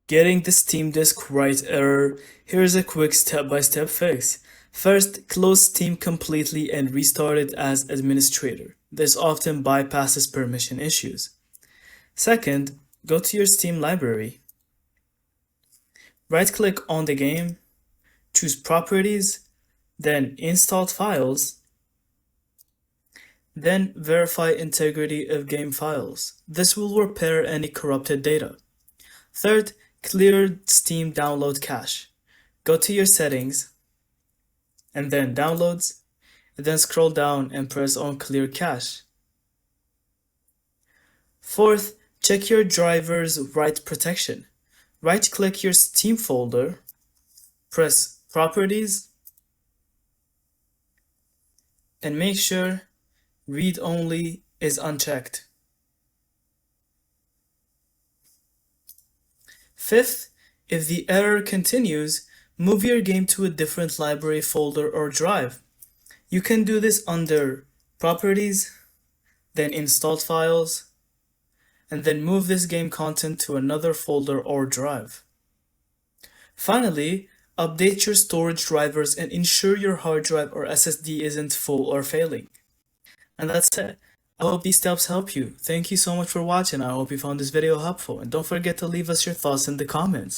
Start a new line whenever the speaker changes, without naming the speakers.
Getting the Steam Disk right error. Here's a quick step-by-step fix. First, close Steam completely and restart it as administrator. This often bypasses permission issues. Second, go to your Steam library. Right-click on the game, choose Properties, then Installed Files, then verify integrity of game files. This will repair any corrupted data. Third, clear Steam download cache. Go to your settings and then downloads, and then scroll down and press on clear cache. Fourth, check your driver's write protection. Right-click your Steam folder, press Properties, and make sure Read Only is unchecked. Fifth, if the error continues, move your game to a different library folder or drive. You can do this under Properties, then Installed Files, and then move this game content to another folder or drive. Finally, update your storage drivers and ensure your hard drive or SSD isn't full or failing. And that's it. I hope these steps help you. Thank you so much for watching. I hope you found this video helpful, and don't forget to leave us your thoughts in the comments.